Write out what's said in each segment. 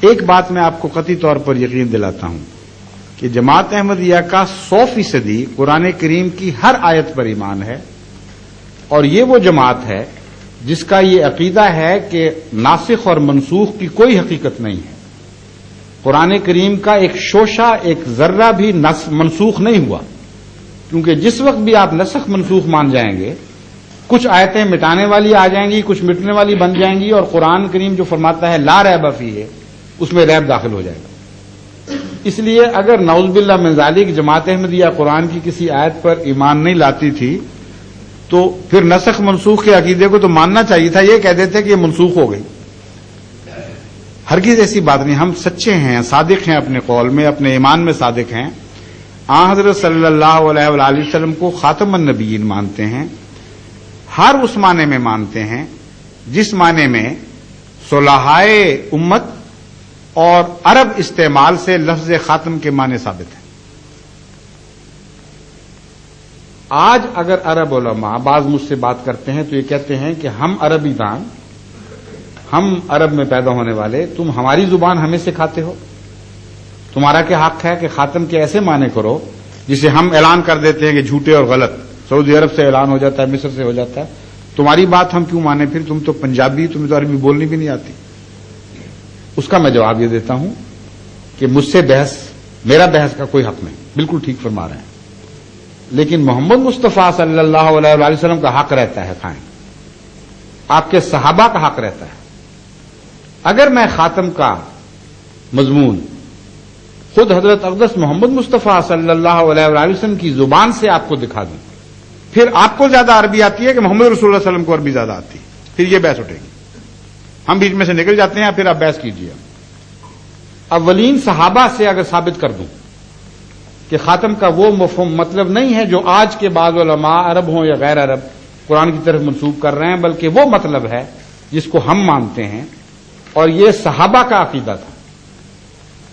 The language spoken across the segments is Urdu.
ایک بات میں آپ کو قطعی طور پر یقین دلاتا ہوں کہ جماعت احمدیہ کا 100% قرآن کریم کی ہر آیت پر ایمان ہے، اور یہ وہ جماعت ہے جس کا یہ عقیدہ ہے کہ ناسخ اور منسوخ کی کوئی حقیقت نہیں ہے۔ قرآن کریم کا ایک شوشہ، ایک ذرہ بھی منسوخ نہیں ہوا، کیونکہ جس وقت بھی آپ نسخ منسوخ مان جائیں گے، کچھ آیتیں مٹانے والی آ جائیں گی، کچھ مٹنے والی بن جائیں گی، اور قرآن کریم جو فرماتا ہے لا ریب فیہ، اس میں ریب داخل ہو جائے گا۔ اس لیے اگر نعوذ باللہ من ذالک جماعت احمدیہ قرآن کی کسی آیت پر ایمان نہیں لاتی تھی تو پھر نسخ منسوخ کے عقیدے کو تو ماننا چاہیے تھا، یہ کہہ دیتے کہ یہ منسوخ ہو گئی۔ ہرگز ایسی بات نہیں، ہم سچے ہیں، صادق ہیں اپنے قول میں، اپنے ایمان میں صادق ہیں۔ آن حضرت صلی اللہ علیہ وآلہ وسلم کو خاتم النبیین مانتے ہیں، ہر اس معنی میں مانتے ہیں جس معنی میں صلحائے امت اور عرب استعمال سے لفظ خاتم کے معنی ثابت ہیں۔ آج اگر عرب علماء بعض مجھ سے بات کرتے ہیں تو یہ کہتے ہیں کہ ہم عربی دان، ہم عرب میں پیدا ہونے والے، تم ہماری زبان ہمیں سکھاتے ہو، تمہارا کیا حق ہے کہ خاتم کے ایسے معنی کرو جسے ہم اعلان کر دیتے ہیں کہ جھوٹے اور غلط، سعودی عرب سے اعلان ہو جاتا ہے، مصر سے ہو جاتا ہے، تمہاری بات ہم کیوں مانیں؟ پھر تم تو پنجابی، تمہیں تو عربی بولنی بھی نہیں آتی۔ اس کا میں جواب یہ دیتا ہوں کہ مجھ سے میرا بحث کا کوئی حق نہیں، بالکل ٹھیک فرما رہے ہیں، لیکن محمد مصطفیٰ صلی اللہ علیہ وآلہ وسلم کا حق رہتا ہے قائم، آپ کے صحابہ کا حق رہتا ہے۔ اگر میں خاتم کا مضمون خود حضرت اقدس محمد مصطفیٰ صلی اللہ علیہ وآلہ وسلم کی زبان سے آپ کو دکھا دوں، پھر آپ کو زیادہ عربی آتی ہے کہ محمد رسول اللہ صلی اللہ علیہ وسلم کو عربی زیادہ آتی ہے، پھر یہ بحث اٹھے گی، ہم بیچ میں سے نکل جاتے ہیں، پھر آپ بحث کیجیے۔ اولین صحابہ سے اگر ثابت کر دوں کہ خاتم کا وہ مفہوم مطلب نہیں ہے جو آج کے بعض علماء عرب ہوں یا غیر عرب قرآن کی طرف منسوب کر رہے ہیں، بلکہ وہ مطلب ہے جس کو ہم مانتے ہیں، اور یہ صحابہ کا عقیدہ تھا،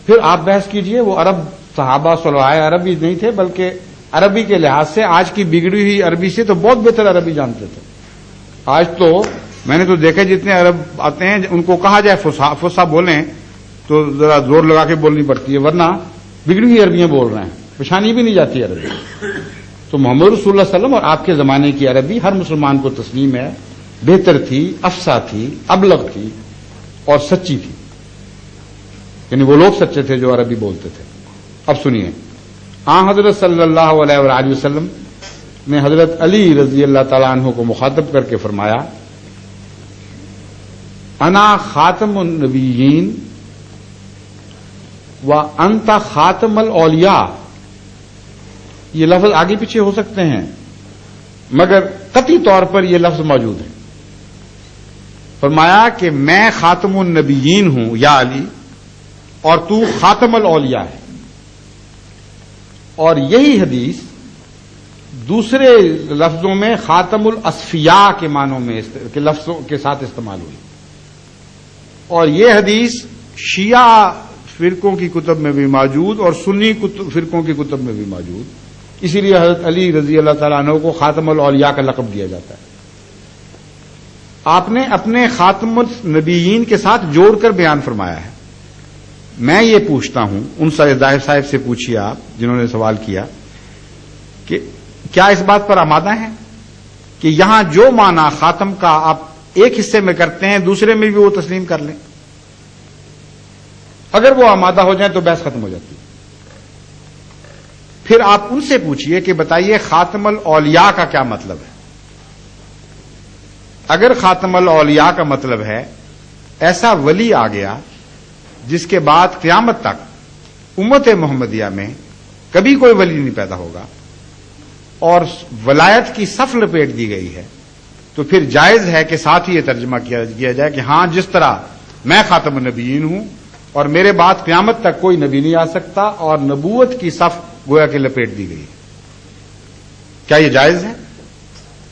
پھر آپ بحث کیجئے۔ وہ عرب صحابہ صلحائے عربی نہیں تھے، بلکہ عربی کے لحاظ سے آج کی بگڑی ہوئی عربی سے تو بہت بہتر عربی جانتے تھے۔ آج تو میں نے تو دیکھا جتنے عرب آتے ہیں ان کو کہا جائے فصحا بولیں تو ذرا زور لگا کے بولنی پڑتی ہے، ورنہ بگڑی ہوئی عربیاں بول رہے ہیں، پہچانی بھی نہیں جاتی عربی۔ تو محمد رسول اللہ صلی اللہ علیہ وسلم اور آپ کے زمانے کی عربی ہر مسلمان کو تسلیم ہے، بہتر تھی، افصح تھی، ابلغ تھی اور سچی تھی، یعنی وہ لوگ سچے تھے جو عربی بولتے تھے۔ اب سنیے، آن حضرت صلی اللہ علیہ وآلہ وسلم نے حضرت علی رضی اللہ تعالیٰ عنہ کو مخاطب کر کے فرمایا، انا خاتم النبیین و انت خاتم الاولیاء۔ یہ لفظ آگے پیچھے ہو سکتے ہیں مگر قطعی طور پر یہ لفظ موجود ہے۔ فرمایا کہ میں خاتم النبیین ہوں یا علی، اور تو خاتم الاولیاء ہے۔ اور یہی حدیث دوسرے لفظوں میں خاتم الاصفیاء کے معنوں میں کے لفظوں کے ساتھ استعمال ہوئی، اور یہ حدیث شیعہ فرقوں کی کتب میں بھی موجود اور سنی فرقوں کی کتب میں بھی موجود، اسی لیے حضرت علی رضی اللہ تعالیٰ عنہ کو خاتم الاولیاء کا لقب دیا جاتا ہے۔ آپ نے اپنے خاتم النبیین کے ساتھ جوڑ کر بیان فرمایا ہے۔ میں یہ پوچھتا ہوں، ان ظاہر صاحب سے پوچھیے آپ جنہوں نے سوال کیا کہ کیا اس بات پر آمادہ ہیں کہ یہاں جو معنی خاتم کا آپ ایک حصے میں کرتے ہیں دوسرے میں بھی وہ تسلیم کر لیں؟ اگر وہ آمادہ ہو جائیں تو بحث ختم ہو جاتی ہے۔ پھر آپ ان سے پوچھئے کہ بتائیے خاتم الاولیاء کا کیا مطلب ہے؟ اگر خاتم الاولیاء کا مطلب ہے ایسا ولی آ گیا جس کے بعد قیامت تک امت محمدیہ میں کبھی کوئی ولی نہیں پیدا ہوگا اور ولایت کی صف لپیٹ دی گئی ہے، تو پھر جائز ہے کہ ساتھ ہی یہ ترجمہ کیا جائے کہ ہاں جس طرح میں خاتم النبیین ہوں اور میرے بعد قیامت تک کوئی نبی نہیں آ سکتا اور نبوت کی صف گویا کہ لپیٹ دی گئی ہے۔ کیا یہ جائز ہے؟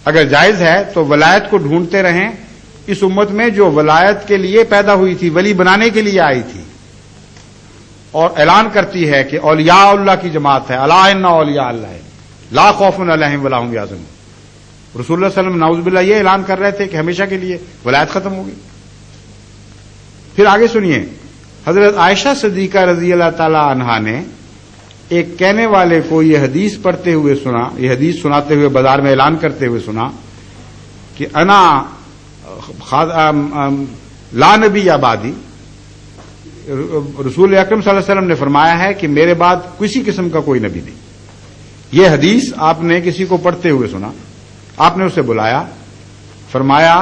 اگر جائز ہے تو ولایت کو ڈھونڈتے رہیں اس امت میں جو ولایت کے لیے پیدا ہوئی تھی، ولی بنانے کے لیے آئی تھی، اور اعلان کرتی ہے کہ اولیاء اللہ کی جماعت ہے، الا ان اولیاء اللہ لا خوف علیہم ولا هم یحزنون۔ رسول اللہ صلی اللہ علیہ وسلم نعوذ باللہ یہ اعلان کر رہے تھے کہ ہمیشہ کے لیے ولایت ختم ہوگی۔ پھر آگے سنیے، حضرت عائشہ صدیقہ رضی اللہ تعالی عنہا نے ایک کہنے والے کو یہ حدیث پڑھتے ہوئے سنا، یہ حدیث سناتے ہوئے بازار میں اعلان کرتے ہوئے سنا کہ انا لا نبی آبادی، رسول اکرم صلی اللہ علیہ وسلم نے فرمایا ہے کہ میرے بعد کسی قسم کا کوئی نبی نہیں. یہ حدیث آپ نے کسی کو پڑھتے ہوئے سنا، آپ نے اسے بلایا، فرمایا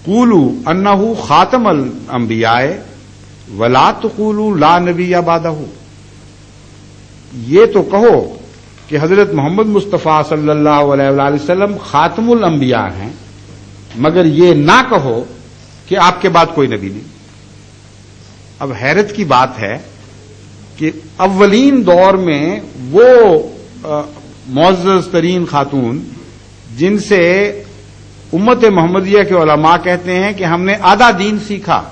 قولوا انہ خاتم الانبیاء ولا تقولوا لا نبی بعدہ، یہ تو کہو کہ حضرت محمد مصطفیٰ صلی اللہ علیہ وآلہ وسلم خاتم الانبیاء ہیں، مگر یہ نہ کہو کہ آپ کے بعد کوئی نبی نہیں. اب حیرت کی بات ہے کہ اولین دور میں وہ معزز ترین خاتون جن سے امت محمدیہ کے علماء کہتے ہیں کہ ہم نے آدھا دین سیکھا،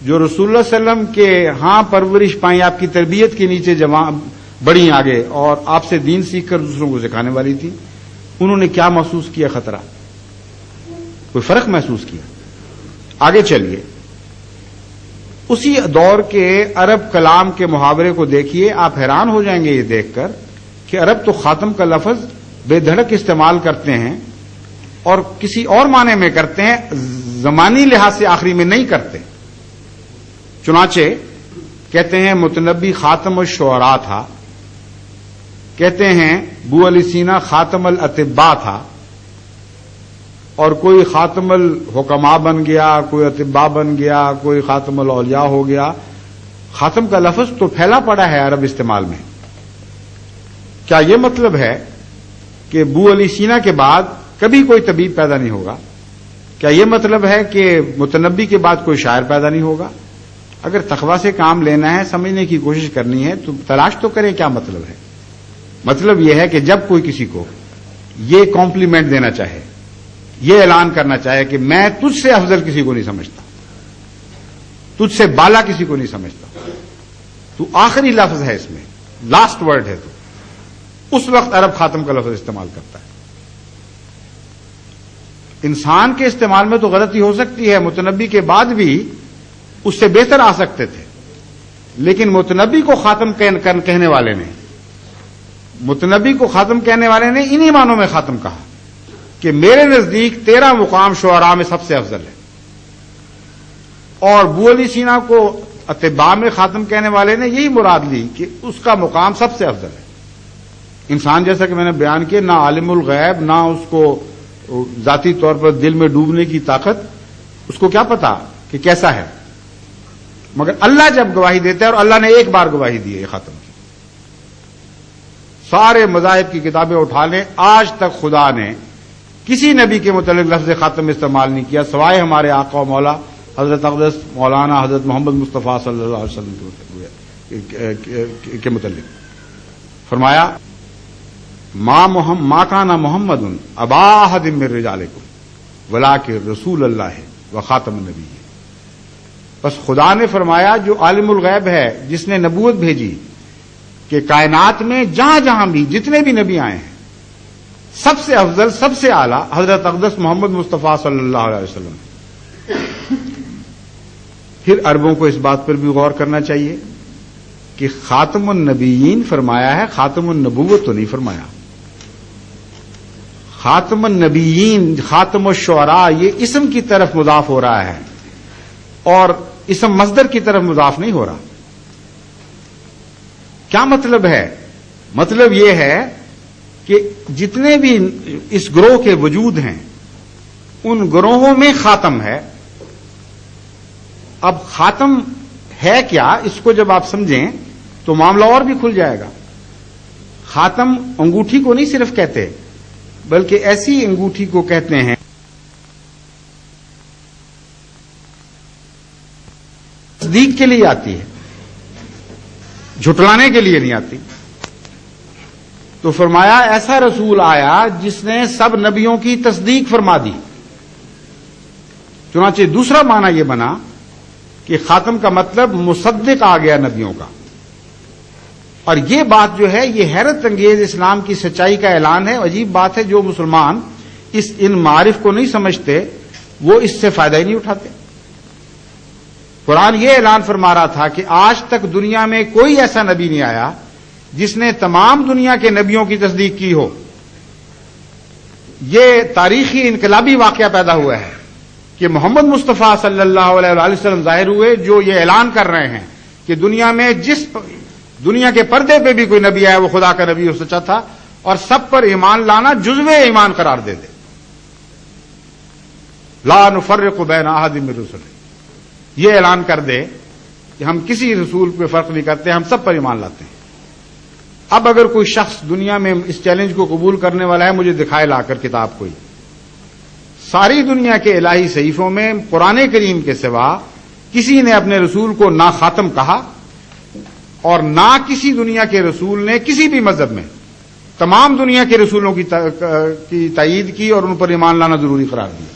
جو رسول اللہ صلی اللہ علیہ وسلم کے ہاں پرورش پائیں، آپ کی تربیت کے نیچے بڑی آگے اور آپ سے دین سیکھ کر دوسروں کو سکھانے والی تھی، انہوں نے کیا محسوس کیا؟ خطرہ، کوئی فرق محسوس کیا؟ آگے چلیے، اسی دور کے عرب کلام کے محاورے کو دیکھیے، آپ حیران ہو جائیں گے یہ دیکھ کر کہ عرب تو خاتم کا لفظ بے دھڑک استعمال کرتے ہیں اور کسی اور معنی میں کرتے ہیں، زمانی لحاظ سے آخری میں نہیں کرتے. چنانچہ کہتے ہیں متنبی خاتم الشعراء تھا، کہتے ہیں بو علی سینا خاتم الاطباء تھا، اور کوئی خاتم الحکماء بن گیا، کوئی اطباء بن گیا، کوئی خاتم الاولیاء ہو گیا. خاتم کا لفظ تو پھیلا پڑا ہے عرب استعمال میں. کیا یہ مطلب ہے کہ بو علی سینا کے بعد کبھی کوئی طبیب پیدا نہیں ہوگا؟ کیا یہ مطلب ہے کہ متنبی کے بعد کوئی شاعر پیدا نہیں ہوگا؟ اگر تقویٰ سے کام لینا ہے، سمجھنے کی کوشش کرنی ہے تو تلاش تو کریں کیا مطلب ہے. مطلب یہ ہے کہ جب کوئی کسی کو یہ کمپلیمنٹ دینا چاہے، یہ اعلان کرنا چاہے کہ میں تجھ سے افضل کسی کو نہیں سمجھتا، تجھ سے بالا کسی کو نہیں سمجھتا، تو آخری لفظ ہے اس میں، لاسٹ ورڈ ہے، تو اس وقت عرب خاتم کا لفظ استعمال کرتا ہے. انسان کے استعمال میں تو غلطی ہو سکتی ہے، متنبی کے بعد بھی اس سے بہتر آ سکتے تھے، لیکن متنبی کو خاتم کہنے والے نے، متنبی کو خاتم کہنے والے نے انہی معنوں میں خاتم کہا کہ میرے نزدیک تیرا مقام شعراء میں سب سے افضل ہے. اور بو علی سینا کو اطباء میں خاتم کہنے والے نے یہی مراد لی کہ اس کا مقام سب سے افضل ہے. انسان جیسا کہ میں نے بیان کیا، نہ عالم الغیب، نہ اس کو ذاتی طور پر دل میں ڈوبنے کی طاقت، اس کو کیا پتا کہ کیسا ہے، مگر اللہ جب گواہی دیتا ہے، اور اللہ نے ایک بار گواہی دی ہے خاتم کی. سارے مذاہب کی کتابیں اٹھا لیں، آج تک خدا نے کسی نبی کے متعلق لفظ خاتم استعمال نہیں کیا سوائے ہمارے آقا و مولا حضرت اقدس مولانا حضرت محمد مصطفیٰ صلی اللہ علیہ وسلم کے متعلق. فرمایا ما کان محمد ابا احد من رجالکم ولکن رسول اللہ و خاتم النبیین. بس خدا نے فرمایا جو عالم الغیب ہے، جس نے نبوت بھیجی کہ کائنات میں جہاں جہاں بھی جتنے بھی نبی آئے ہیں، سب سے افضل، سب سے اعلی حضرت اقدس محمد مصطفیٰ صلی اللہ علیہ وسلم. پھر عربوں کو اس بات پر بھی غور کرنا چاہیے کہ خاتم النبیین فرمایا ہے، خاتم النبوت تو نہیں فرمایا. خاتم النبیین، خاتم الشعراء، یہ اسم کی طرف مضاف ہو رہا ہے اور اسم مصدر کی طرف مضاف نہیں ہو رہا. کیا مطلب ہے؟ مطلب یہ ہے کہ جتنے بھی اس گروہ کے وجود ہیں، ان گروہوں میں خاتم ہے. اب خاتم ہے کیا، اس کو جب آپ سمجھیں تو معاملہ اور بھی کھل جائے گا. خاتم انگوٹھی کو نہیں صرف کہتے، بلکہ ایسی انگوٹھی کو کہتے ہیں تصدیق کے لیے آتی ہے، جھٹلانے کے لیے نہیں آتی. تو فرمایا ایسا رسول آیا جس نے سب نبیوں کی تصدیق فرما دی. چنانچہ دوسرا معنی یہ بنا کہ خاتم کا مطلب مصدق آ گیا نبیوں کا. اور یہ بات جو ہے، یہ حیرت انگیز اسلام کی سچائی کا اعلان ہے. عجیب بات ہے، جو مسلمان ان معارف کو نہیں سمجھتے وہ اس سے فائدہ ہی نہیں اٹھاتے. قرآن یہ اعلان فرما رہا تھا کہ آج تک دنیا میں کوئی ایسا نبی نہیں آیا جس نے تمام دنیا کے نبیوں کی تصدیق کی ہو. یہ تاریخی انقلابی واقعہ پیدا ہوا ہے کہ محمد مصطفیٰ صلی اللہ علیہ وآلہ وسلم ظاہر ہوئے جو یہ اعلان کر رہے ہیں کہ دنیا میں جس دنیا کے پردے پہ بھی کوئی نبی آیا وہ خدا کا نبی ہو سچا تھا اور سب پر ایمان لانا جزو ایمان قرار دے دے. لا نفرق بین احد من رسلہ، یہ اعلان کر دے کہ ہم کسی رسول پہ فرق نہیں کرتے، ہم سب پر ایمان لاتے ہیں. اب اگر کوئی شخص دنیا میں اس چیلنج کو قبول کرنے والا ہے، مجھے دکھائے لا کر کتاب کوئی. ساری دنیا کے الہی صحیفوں میں قرآن کریم کے سوا کسی نے اپنے رسول کو نہ خاتم کہا اور نہ کسی دنیا کے رسول نے کسی بھی مذہب میں تمام دنیا کے رسولوں کی تائید کی اور ان پر ایمان لانا ضروری قرار دیا.